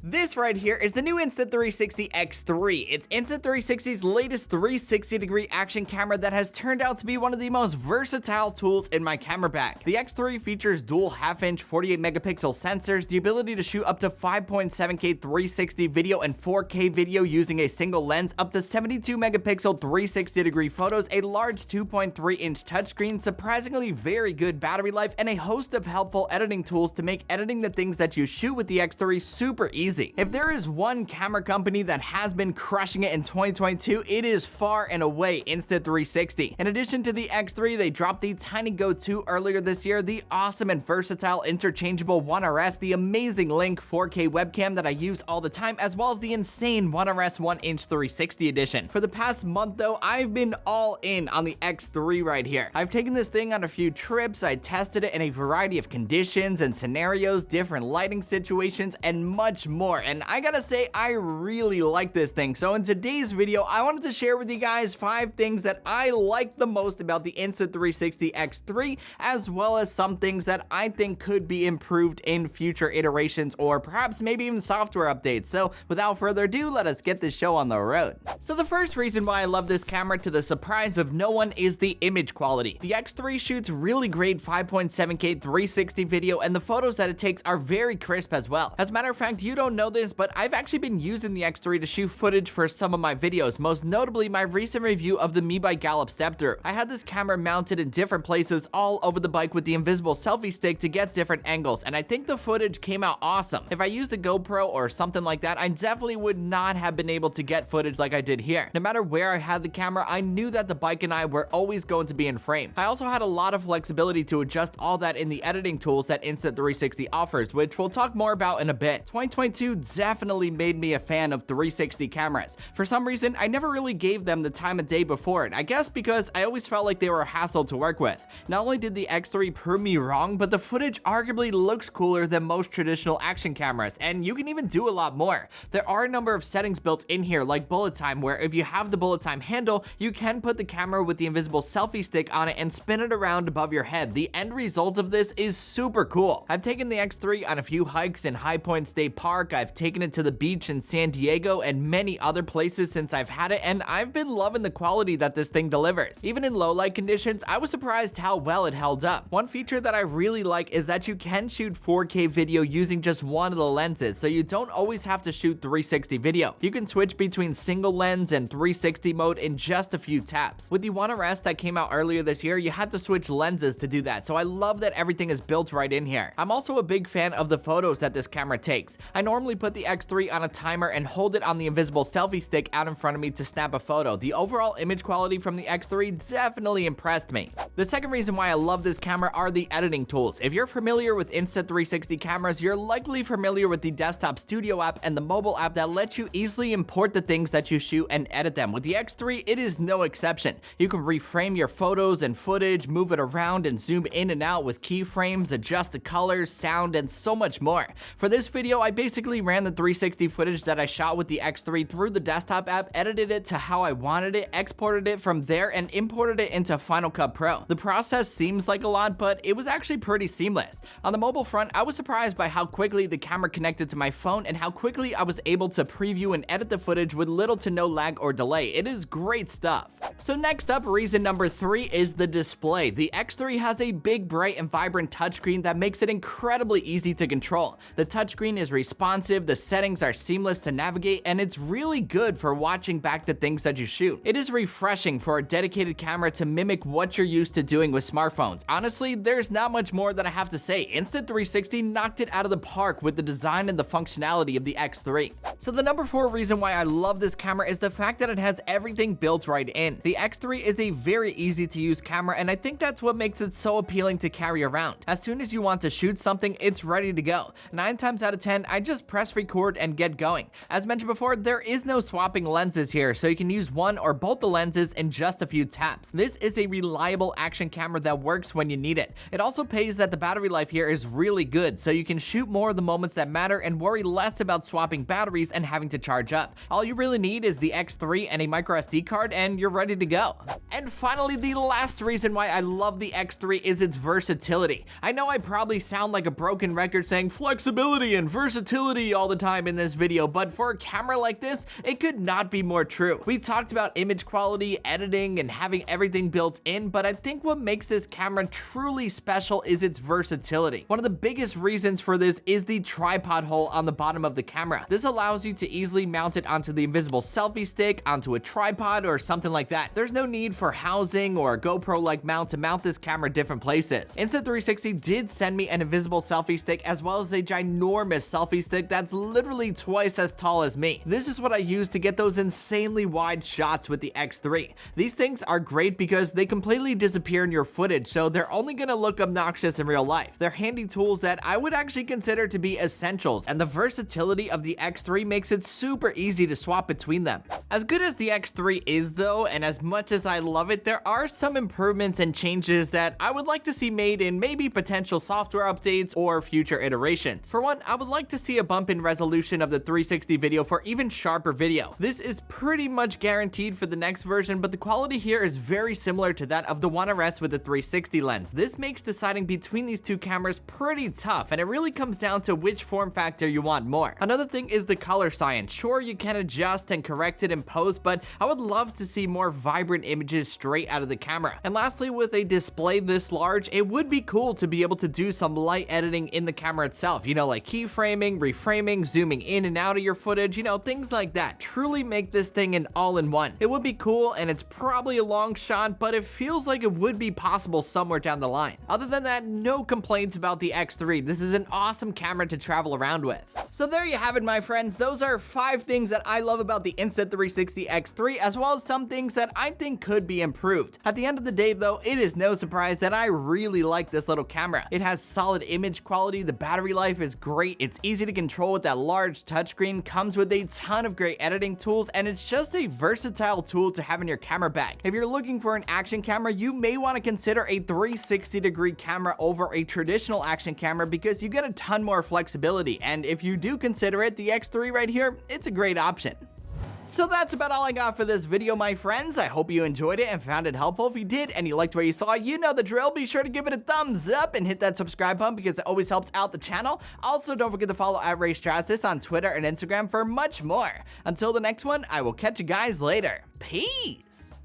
This right here is the new Insta360 X3. It's Insta360's latest 360-degree action camera that has turned out to be one of the most versatile tools in my camera bag. The X3 features dual half-inch 48-megapixel sensors, the ability to shoot up to 5.7K 360 video and 4K video using a single lens, up to 72-megapixel 360-degree photos, a large 2.3-inch touchscreen, surprisingly very good battery life, and a host of helpful editing tools to make editing the things that you shoot with the X3 super easy. If there is one camera company that has been crushing it in 2022, it is far and away Insta360. In addition to the X3, they dropped the tiny Go 2 earlier this year, the awesome and versatile interchangeable One RS, the amazing Link 4K webcam that I use all the time, as well as the insane One RS 1-inch 360 edition. For the past month though, I've been all in on the X3 right here. I've taken this thing on a few trips, I tested it in a variety of conditions and scenarios, different lighting situations, and much more. And I gotta say, I really like this thing. So in today's video, I wanted to share with you guys 5 things that I like the most about the Insta360 X3, as well as some things that I think could be improved in future iterations, or perhaps maybe even software updates. So without further ado, let us get this show on the road. So the first reason why I love this camera, to the surprise of no one, is the image quality. The X3 shoots really great 5.7K 360 video, and the photos that it takes are very crisp as well. As a matter of fact, you don't know this, but I've actually been using the X3 to shoot footage for some of my videos, most notably my recent review of the Me by Gallup step-through. I had this camera mounted in different places all over the bike with the invisible selfie stick to get different angles, and I think the footage came out awesome. If I used a GoPro or something like that, I definitely would not have been able to get footage like I did here. No matter where I had the camera, I knew that the bike and I were always going to be in frame. I also had a lot of flexibility to adjust all that in the editing tools that Insta360 offers, which we'll talk more about in a bit. 2022 definitely made me a fan of 360 cameras. For some reason, I never really gave them the time of day before it. I guess because I always felt like they were a hassle to work with. Not only did the X3 prove me wrong, but the footage arguably looks cooler than most traditional action cameras, and you can even do a lot more. There are a number of settings built in here, like bullet time, where if you have the bullet time handle, you can put the camera with the invisible selfie stick on it and spin it around above your head. The end result of this is super cool. I've taken the X3 on a few hikes in High Point State Park, I've taken it to the beach in San Diego and many other places since I've had it, and I've been loving the quality that this thing delivers. Even in low light conditions, I was surprised how well it held up. One feature that I really like is that you can shoot 4K video using just one of the lenses, so you don't always have to shoot 360 video. You can switch between single lens and 360 mode in just a few taps. With the One RS that came out earlier this year, you had to switch lenses to do that, so I love that everything is built right in here. I'm also a big fan of the photos that this camera takes. I normally put the X3 on a timer and hold it on the invisible selfie stick out in front of me to snap a photo. The overall image quality from the X3 definitely impressed me. The second reason why I love this camera are the editing tools. If you're familiar with Insta360 cameras, you're likely familiar with the desktop studio app and the mobile app that lets you easily import the things that you shoot and edit them. With the X3, it is no exception. You can reframe your photos and footage, move it around and zoom in and out with keyframes, adjust the colors, sound, and so much more. For this video, I basically ran the 360 footage that I shot with the X3 through the desktop app, edited it to how I wanted it, exported it from there, and imported it into Final Cut Pro. The process seems like a lot, but it was actually pretty seamless. On the mobile front, I was surprised by how quickly the camera connected to my phone and how quickly I was able to preview and edit the footage with little to no lag or delay. It is great stuff. So next up, reason number 3 is the display. The X3 has a big, bright, and vibrant touchscreen that makes it incredibly easy to control. The touchscreen is responsive, the settings are seamless to navigate, and it's really good for watching back the things that you shoot. It is refreshing for a dedicated camera to mimic what you're used to doing with smartphones. Honestly, there's not much more that I have to say. Insta360 knocked it out of the park with the design and the functionality of the X3. So the number 4 reason why I love this camera is the fact that it has everything built right in. The X3 is a very easy to use camera, and I think that's what makes it so appealing to carry around. As soon as you want to shoot something, it's ready to go. 9 times out of 10, I just press record and get going. As mentioned before, there is no swapping lenses here, so you can use one or both the lenses in just a few taps. This is a reliable action camera that works when you need it. It also pays that the battery life here is really good, so you can shoot more of the moments that matter and worry less about swapping batteries batteries and having to charge up. All you really need is the X3 and a microSD card and you're ready to go. And finally, the last reason why I love the X3 is its versatility. I know I probably sound like a broken record saying flexibility and versatility all the time in this video, but for a camera like this, it could not be more true. We talked about image quality, editing, and having everything built in, but I think what makes this camera truly special is its versatility. One of the biggest reasons for this is the tripod hole on the bottom of the camera. This allows you to easily mount it onto the invisible selfie stick, onto a tripod, or something like that. There's no need for housing or a GoPro-like mount to mount this camera different places. Insta360 did send me an invisible selfie stick as well as a ginormous selfie stick that's literally twice as tall as me. This is what I use to get those insanely wide shots with the X3. These things are great because they completely disappear in your footage, so they're only gonna look obnoxious in real life. They're handy tools that I would actually consider to be essentials, and the versatility of the X3 makes it super easy to swap between them. As good as the X3 is though, and as much as I love it, there are some improvements and changes that I would like to see made in maybe potential software updates or future iterations. For one, I would like to see a bump in resolution of the 360 video for even sharper video. This is pretty much guaranteed for the next version, but the quality here is very similar to that of the One RS with the 360 lens. This makes deciding between these two cameras pretty tough, and it really comes down to which form factor you want more. Another thing is the color science. Sure, you can adjust and correct it in post, but I would love to see more vibrant images straight out of the camera. And lastly, with a display this large, it would be cool to be able to do some light editing in the camera itself, you know, like keyframing, reframing, zooming in and out of your footage, you know, things like that. Truly make this thing an all-in-one. It would be cool, and it's probably a long shot, but it feels like it would be possible somewhere down the line. Other than that, no complaints about the X3. This is an awesome camera to travel around with. So there you have it, my friends. Those are 5 things that I love about the Insta360 X3, as well as some things that I think could be improved. At the end of the day though, it is no surprise that I really like this little camera. It has solid image quality, the battery life is great, it's easy to control with that large touchscreen, comes with a ton of great editing tools, and it's just a versatile tool to have in your camera bag. If you're looking for an action camera, you may want to consider a 360-degree camera over a traditional action camera because you get a ton more flexibility, and if you do consider it, the X3 right here, it's a great option. So that's about all I got for this video, my friends. I hope you enjoyed it and found it helpful. If you did and you liked what you saw, you know the drill. Be sure to give it a thumbs up and hit that subscribe button because it always helps out the channel. Also, don't forget to follow at Raymond Strazdas on Twitter and Instagram for much more. Until the next one, I will catch you guys later. Peace!